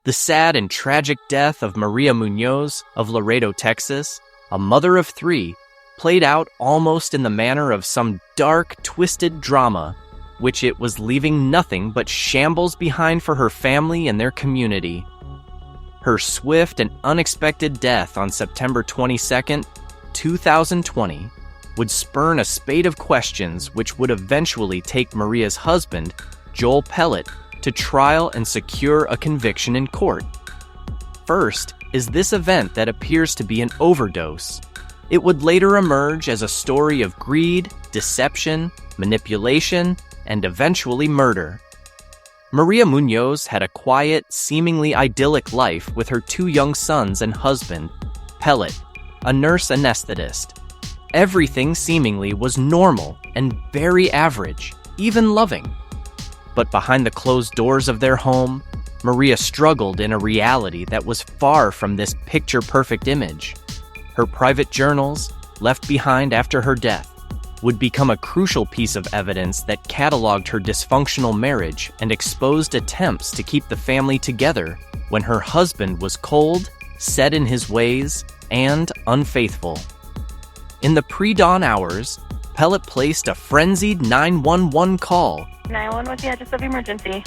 The sad and tragic death of Maria Muñoz of Laredo, Texas, a mother of 3, played out almost in the manner of some dark, twisted drama, which it was leaving nothing but shambles behind for her family and their community. Her swift and unexpected death on September 22, 2020, would spurn a spate of questions which would eventually take Maria's husband, Joel Pellot, to trial and secure a conviction in court. First is this event that appears to be an overdose. It would later emerge as a story of greed, deception, manipulation, and eventually murder. Maria Muñoz had a quiet, seemingly idyllic life with her 2 young sons and husband, Pellot, a nurse anesthetist. Everything seemingly was normal and very average, even loving. But behind the closed doors of their home, Maria struggled in a reality that was far from this picture-perfect image. Her private journals, left behind after her death, would become a crucial piece of evidence that cataloged her dysfunctional marriage and exposed attempts to keep the family together when her husband was cold, set in his ways, and unfaithful. In the pre-dawn hours, Pellot placed a frenzied 911 call. 911, what's the address of emergency?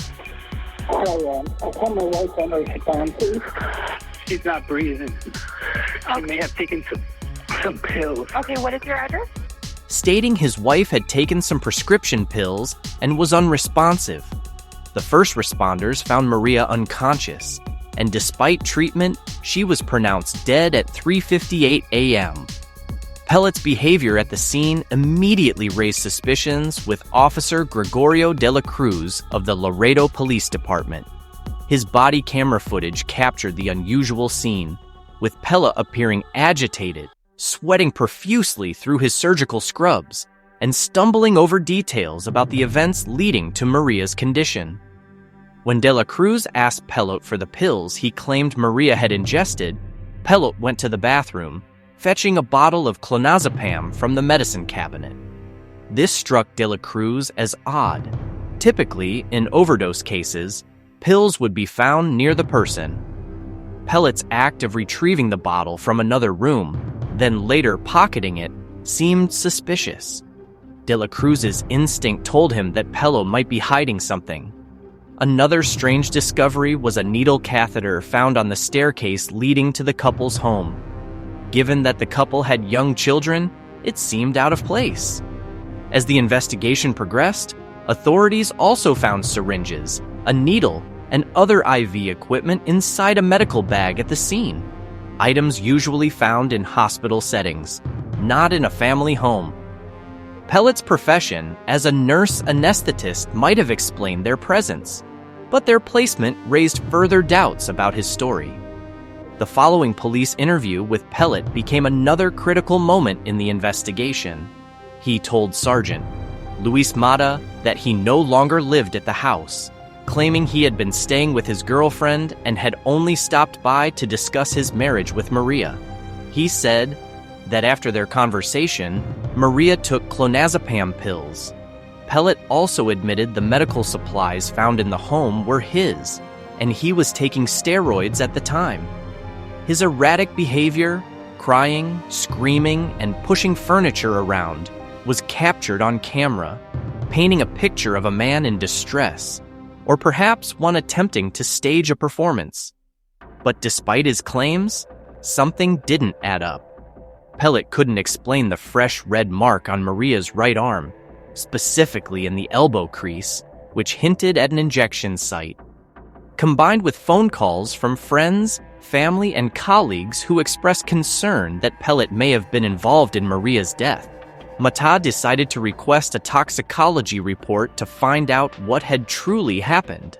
I call my wife on her respond, please. She's not breathing. She may have taken some pills. Okay, what is your address? Stating his wife had taken some prescription pills and was unresponsive. The first responders found Maria unconscious, and despite treatment, she was pronounced dead at 3:58 a.m. Pellot's behavior at the scene immediately raised suspicions with Officer Gregorio de la Cruz of the Laredo Police Department. His body camera footage captured the unusual scene, with Pellot appearing agitated, sweating profusely through his surgical scrubs, and stumbling over details about the events leading to Maria's condition. When de la Cruz asked Pellot for the pills he claimed Maria had ingested, Pellot went to the bathroom, fetching a bottle of clonazepam from the medicine cabinet. This struck de la Cruz as odd. Typically, in overdose cases, pills would be found near the person. Pellot's act of retrieving the bottle from another room, then later pocketing it, seemed suspicious. De la Cruz's instinct told him that Pellot might be hiding something. Another strange discovery was a needle catheter found on the staircase leading to the couple's home. Given that the couple had young children, it seemed out of place. As the investigation progressed, authorities also found syringes, a needle, and other IV equipment inside a medical bag at the scene. Items usually found in hospital settings, not in a family home. Pellot's profession as a nurse anesthetist might have explained their presence, but their placement raised further doubts about his story. The following police interview with Pellot became another critical moment in the investigation. He told Sergeant Luis Mata that he no longer lived at the house, claiming he had been staying with his girlfriend and had only stopped by to discuss his marriage with Maria. He said that after their conversation, Maria took clonazepam pills. Pellot also admitted the medical supplies found in the home were his, and he was taking steroids at the time. His erratic behavior, crying, screaming, and pushing furniture around, was captured on camera, painting a picture of a man in distress, or perhaps one attempting to stage a performance. But despite his claims, something didn't add up. Pellot couldn't explain the fresh red mark on Maria's right arm, specifically in the elbow crease, which hinted at an injection site. Combined with phone calls from friends, family, and colleagues who expressed concern that Pellot may have been involved in Maria's death, Mata decided to request a toxicology report to find out what had truly happened.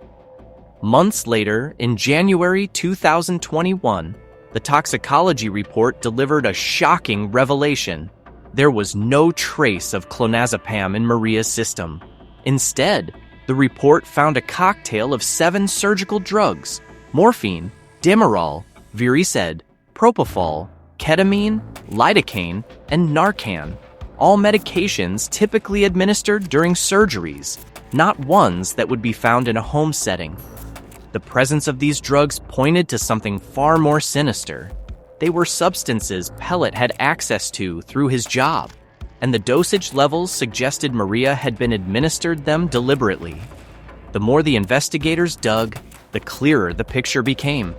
Months later, in January 2021, the toxicology report delivered a shocking revelation. There was no trace of clonazepam in Maria's system. Instead, the report found a cocktail of 7 surgical drugs: morphine, Demerol, Verised, propofol, ketamine, lidocaine, and Narcan, all medications typically administered during surgeries, not ones that would be found in a home setting. The presence of these drugs pointed to something far more sinister. They were substances Pellot had access to through his job, and the dosage levels suggested Maria had been administered them deliberately. The more the investigators dug, the clearer the picture became.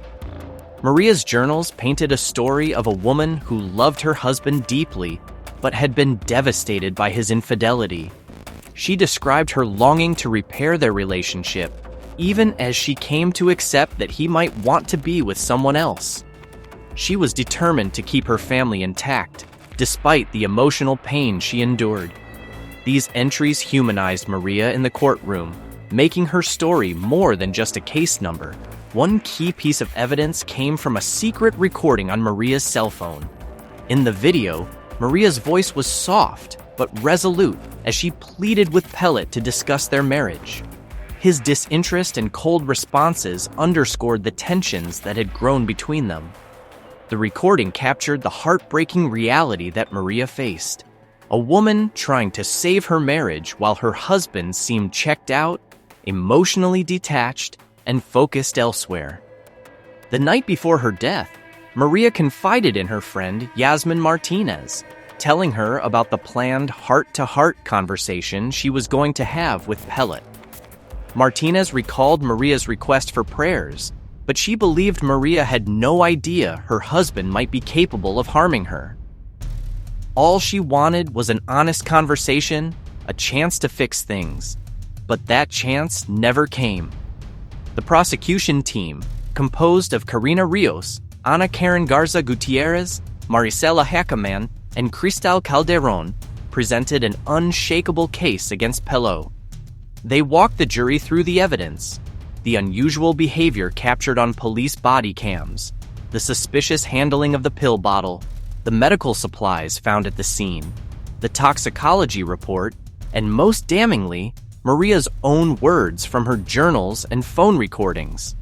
Maria's journals painted a story of a woman who loved her husband deeply, but had been devastated by his infidelity. She described her longing to repair their relationship, even as she came to accept that he might want to be with someone else. She was determined to keep her family intact, despite the emotional pain she endured. These entries humanized Maria in the courtroom, making her story more than just a case number. One key piece of evidence came from a secret recording on Maria's cell phone. In the video, Maria's voice was soft but resolute as she pleaded with Pellot to discuss their marriage. His disinterest and cold responses underscored the tensions that had grown between them. The recording captured the heartbreaking reality that Maria faced. A woman trying to save her marriage while her husband seemed checked out, emotionally detached, and focused elsewhere. The night before her death, Maria confided in her friend Yasmin Martinez, telling her about the planned heart-to-heart conversation she was going to have with Pellot. Martinez recalled Maria's request for prayers, but she believed Maria had no idea her husband might be capable of harming her. All she wanted was an honest conversation, a chance to fix things. But that chance never came. The prosecution team, composed of Karina Rios, Ana Karen Garza Gutierrez, Maricela Hackaman, and Cristal Calderon, presented an unshakable case against Pellot. They walked the jury through the evidence, the unusual behavior captured on police body cams, the suspicious handling of the pill bottle, the medical supplies found at the scene, the toxicology report, and most damningly, Maria's own words from her journals and phone recordings.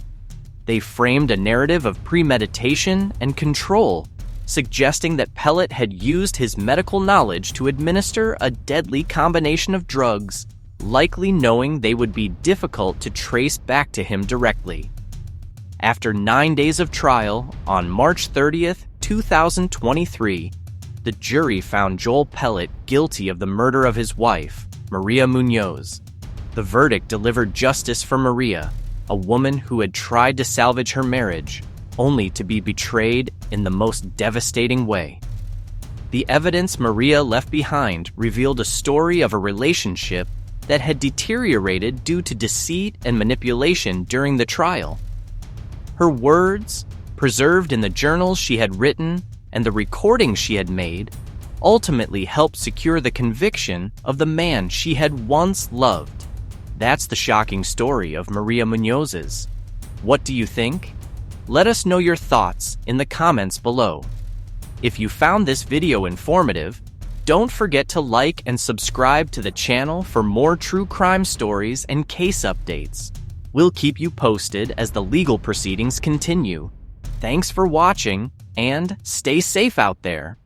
They framed a narrative of premeditation and control, suggesting that Pellot had used his medical knowledge to administer a deadly combination of drugs, likely knowing they would be difficult to trace back to him directly. After 9 days of trial, on March 30th, 2023, the jury found Joel Pellot guilty of the murder of his wife, Maria Muñoz. The verdict delivered justice for Maria, a woman who had tried to salvage her marriage, only to be betrayed in the most devastating way. The evidence Maria left behind revealed a story of a relationship that had deteriorated due to deceit and manipulation during the trial. Her words, preserved in the journals she had written and the recordings she had made, ultimately helped secure the conviction of the man she had once loved. That's the shocking story of Maria Muñoz's. What do you think? Let us know your thoughts in the comments below. If you found this video informative, don't forget to like and subscribe to the channel for more true crime stories and case updates. We'll keep you posted as the legal proceedings continue. Thanks for watching, and stay safe out there.